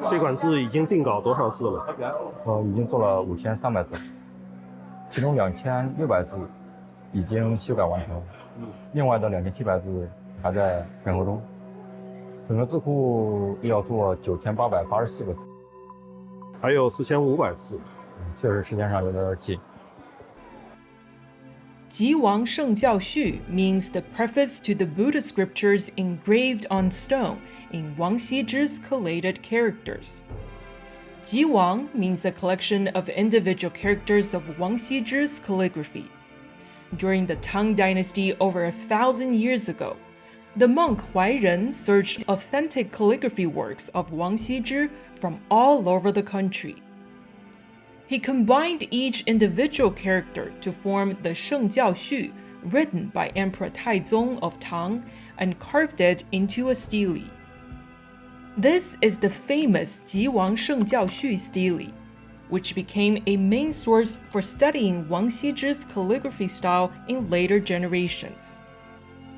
这款字已经定稿多少字了？已经做了5300字，其中2600字已经修改完成，另外的2700字还在审核中。整个字库要做9884个字，还有4500字，确实时间上有点紧。吉王圣教序 means the preface to the Buddha scriptures engraved on stone in Wang Xizhi's collated characters. Ji Wang means a collection of individual characters of Wang Xizhi's calligraphy. During the Tang Dynasty over 1,000 years ago, the monk Huairen searched authentic calligraphy works of Wang Xizhi from all over the country. He combined each individual character to form the Sheng Jiao Xu, written by Emperor Taizong of Tang, and carved it into a stele. This is the famous Ji Wang Sheng Jiao Xu stele, which became a main source for studying Wang Xizhi's calligraphy style in later generations.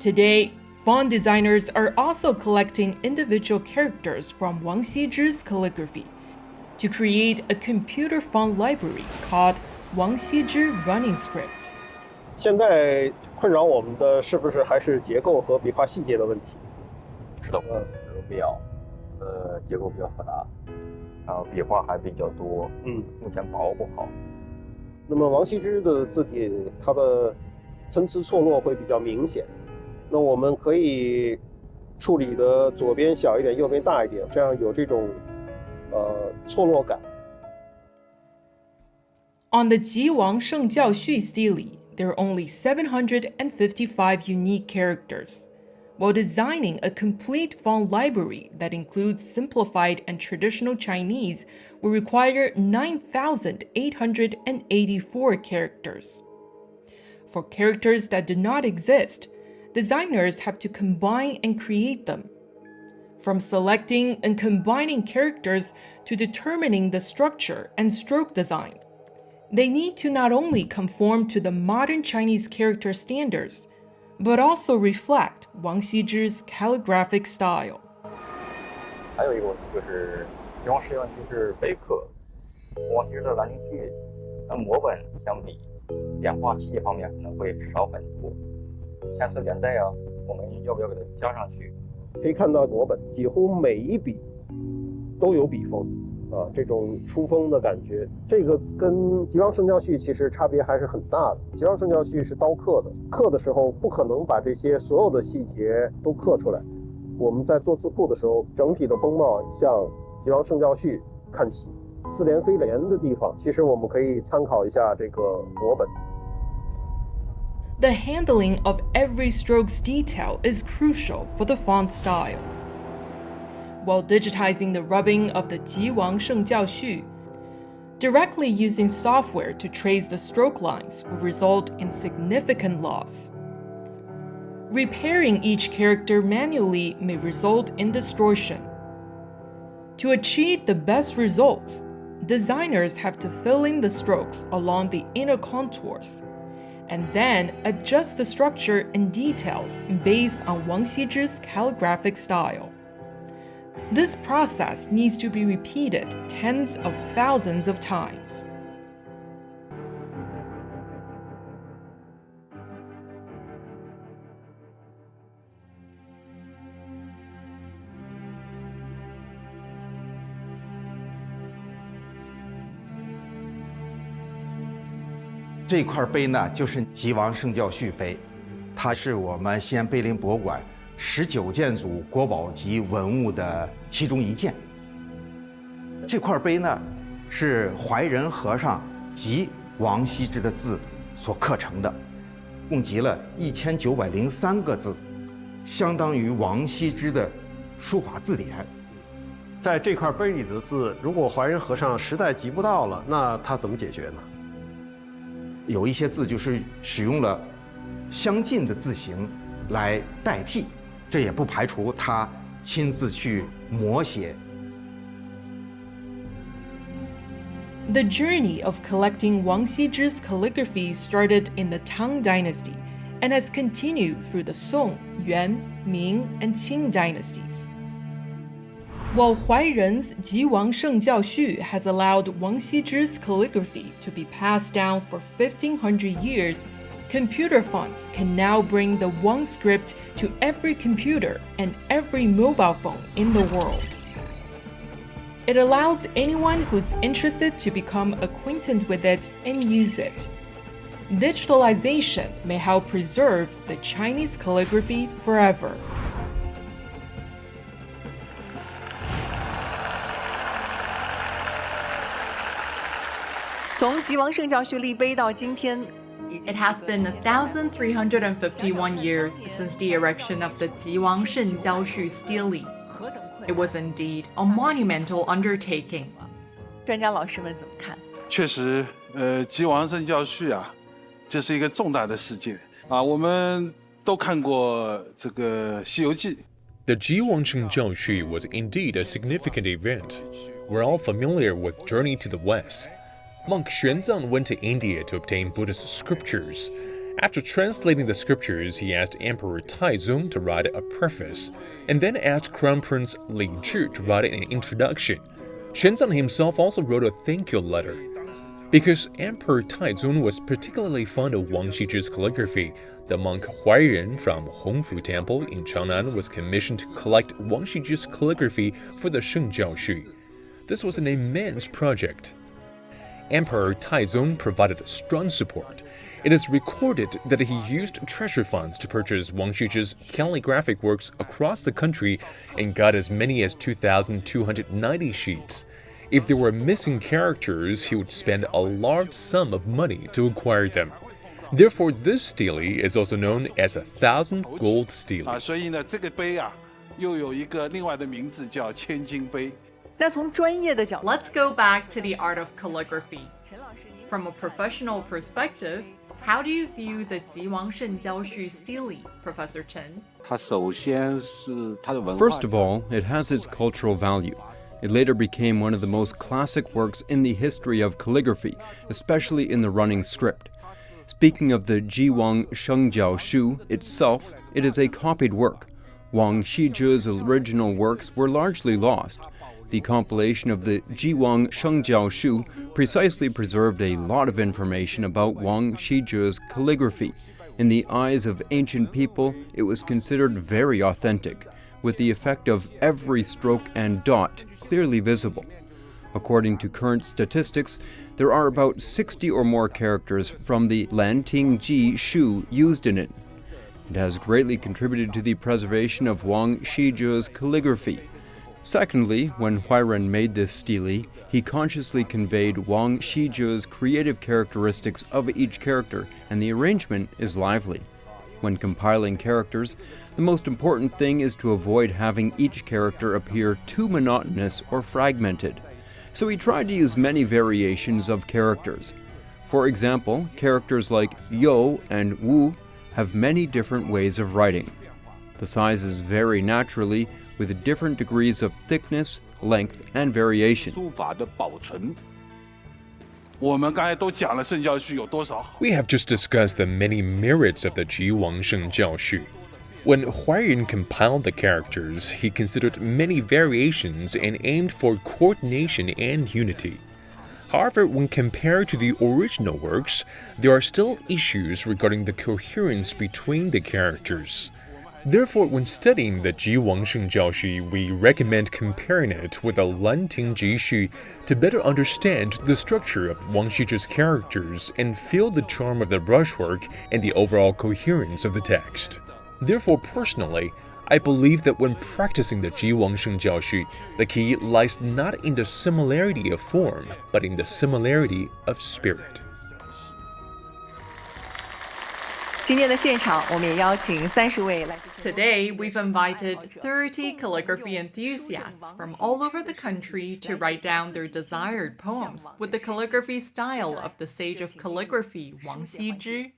Today, font designers are also collecting individual characters from Wang Xizhi's calligraphy to create a computer font library called Wang Xizhi Running Script. 现在困扰我们的是不是还是结构和笔画细节的问题？是的，有必要。结构比较复杂，然后笔画还比较多，目前把握不好。那么王羲之的字体，它的参差错落会比较明显。那我们可以处理的左边小一点，右边大一点，这样有这种错落感。On the Ji Wang Sheng Jiao Xu stele, there are only 755 unique characters, while designing a complete font library that includes simplified and traditional Chinese will require 9,884 characters. For characters that do not exist, designers have to combine and create them. From selecting and combining characters to determining the structure and stroke design, they need to not only conform to the modern Chinese character standards, but also reflect Wang Xizhi's calligraphic style. 还有一个问题就是吉王实验区是碑刻，王羲之的《兰亭序》跟摹本相比，点画细节方面可能会少很多。千丝连带我们要不要给它加上去？可以看到摹本几乎每一笔都有笔锋这种出锋的感觉，这个跟吉王圣教序其实差别还是很大的。吉王圣教序是刀刻的，刻的时候不可能把这些所有的细节都刻出来。我们在做字库的时候，整体的风貌向吉王圣教序看齐，似连非连的地方，其实我们可以参考一下这个摹本。The handling of every stroke's detail is crucial for the font style. While digitizing the rubbing of the Ji Wang Sheng Jiao Xu, directly using software to trace the stroke lines will result in significant loss. Repairing each character manually may result in distortion. To achieve the best results, designers have to fill in the strokes along the inner contours, and then adjust the structure and details based on Wang Xizhi's calligraphic style. This process needs to be repeated tens of thousands of times. 这块碑呢，就是吉王圣教序碑，它是我们西安碑林博物馆19件组国宝级文物的其中一件。这块碑呢，是怀仁和尚集王羲之的字所刻成的，共集了1903个字，相当于王羲之的书法字典。在这块碑里的字，如果怀仁和尚实在集不到了，那他怎么解决呢？有一些字就是使用了相近的字形来代替，这也不排除他亲自去摹写。The journey of collecting Wang Xizhi's calligraphy started in the Tang Dynasty and has continued through the Song, Yuan, Ming, and Qing dynasties. While Huairen's Jiwang Shengjiao Xu has allowed Wang Xizhi's calligraphy to be passed down for 1,500 years, computer fonts can now bring the Wang script to every computer and every mobile phone in the world. It allows anyone who's interested to become acquainted with it and use it. Digitalization may help preserve the Chinese calligraphy forever. 从吉王圣教序立碑到今天， It has been 1,351 years since the erection of the Jiwang Shenjiao Xu stele. It was indeed a monumental undertaking. 专家老师们怎么看？确实，吉王圣教序啊，这是一个重大的事件啊。我们都看过这个《西游记》。 The Jiwang Shengjiao Xu was indeed a significant event. We're all familiar with Journey to the West. Monk Xuanzang went to India to obtain Buddhist scriptures. After translating the scriptures, he asked Emperor Taizong to write a preface, and then asked Crown Prince Li Zhi to write an introduction. Xuanzang himself also wrote a thank you letter. Because Emperor Taizong was particularly fond of Wang Xizhi's calligraphy, the monk Huairen from Hongfu Temple in Chang'an was commissioned to collect Wang Xizhi's calligraphy for the Shengjiao Xu. This was an immense project. Emperor Taizong provided strong support. It is recorded that he used treasure funds to purchase Wang Xizhi's calligraphic works across the country and got as many as 2,290 sheets. If there were missing characters, he would spend a large sum of money to acquire them. Therefore, this stele is also known as a 1,000 gold stele. 所以呢，这个碑啊，又有一个另外的名字叫千金碑。 那从专业的角度， Let's go back to the art of calligraphy. From a professional perspective, how do you view the Jiwang Shenjiao Xu stele, Professor Chen? First of all, it has its cultural value. It later became one of the most classic works in the history of calligraphy, especially in the running script. Speaking of the Jiwang Shengjiao Xu itself, it is a copied work. Wang Xizhi's original works were largely lost. The compilation of the Jiwang Shengjiao Xu precisely preserved a lot of information about Wang Xizhi's calligraphy. In the eyes of ancient people, it was considered very authentic, with the effect of every stroke and dot clearly visible. According to current statistics, there are about 60 or more characters from the Lantingji Shu used in it. It has greatly contributed to the preservation of Wang Xizhi's calligraphy. Secondly, when Huairen made this stele, he consciously conveyed Wang Xizhi's creative characteristics of each character, and the arrangement is lively. When compiling characters, the most important thing is to avoid having each character appear too monotonous or fragmented. So he tried to use many variations of characters. For example, characters like Yo and Wu have many different ways of writing. The sizes vary naturally, with different degrees of thickness, length, and variation. We have just discussed the many merits of the Jiwang Shengjiao Xu. When Huairen compiled the characters, he considered many variations and aimed for coordination and unity. However, when compared to the original works, there are still issues regarding the coherence between the characters. Therefore, when studying the Jiwang Shengjiao Xu, we recommend comparing it with the Lantingji Xu to better understand the structure of Wang Xizhi's characters and feel the charm of the brushwork and the overall coherence of the text. Therefore, personally, I believe that when practicing the Jiwang Shengjiao Xu, the key lies not in the similarity of form, but in the similarity of spirit. 今天的现场，我们也邀请30位来自 Today, we've invited 30 calligraphy enthusiasts from all over the country to write down their desired poems with the calligraphy style of the sage of calligraphy, Wang Xizhi.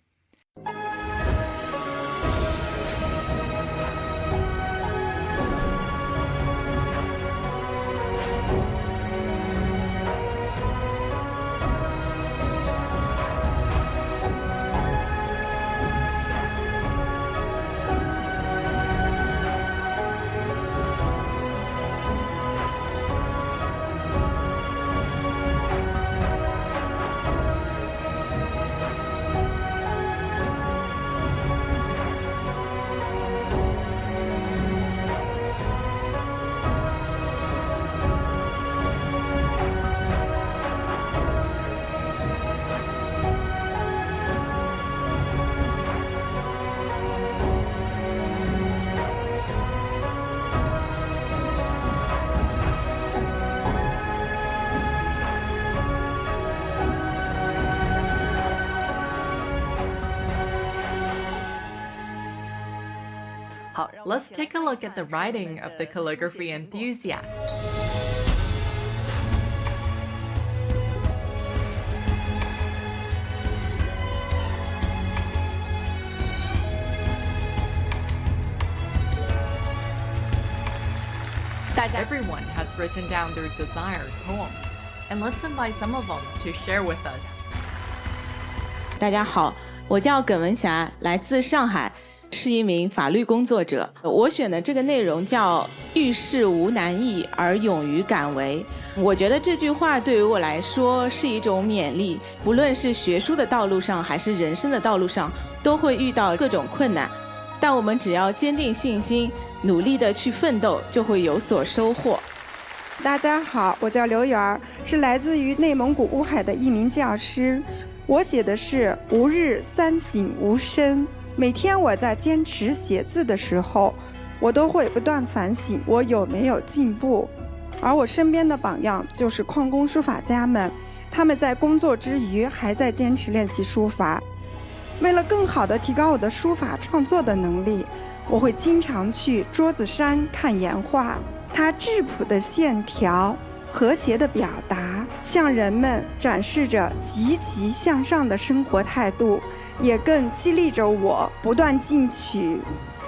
好 Let's take a look at the writing of the calligraphy enthusiasts. Everyone has written down their desired poems, and let's invite some of them to share with us. 大家好，我叫耿文霞，来自上海，是一名法律工作者。我选的这个内容叫“遇事无难易，而勇于敢为”。我觉得这句话对于我来说是一种勉励，不论是学术的道路上，还是人生的道路上，都会遇到各种困难。但我们只要坚定信心，努力的去奋斗，就会有所收获。大家好，我叫刘媛，是来自于内蒙古乌海的一名教师。我写的是“吾日三省吾身”。每天我在坚持写字的时候，我都会不断反省我有没有进步。而我身边的榜样就是矿工书法家们，他们在工作之余还在坚持练习书法。为了更好地提高我的书法创作的能力，我会经常去桌子山看岩画，它质朴的线条，和谐的表达，向人们展示着积极向上的生活态度，也更激励着我不断进取。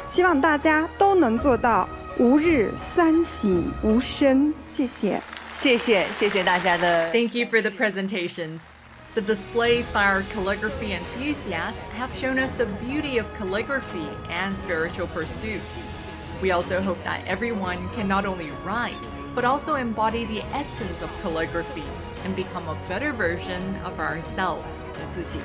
希望大家都能做到吾日三省吾身。谢谢。谢谢大家的。Thank you for the presentations. The displays by our calligraphy enthusiasts have shown us the beauty of calligraphy and spiritual pursuits. We also hope that everyone can not only write, but also embody the essence of calligraphy and become a better version of ourselves. 自己。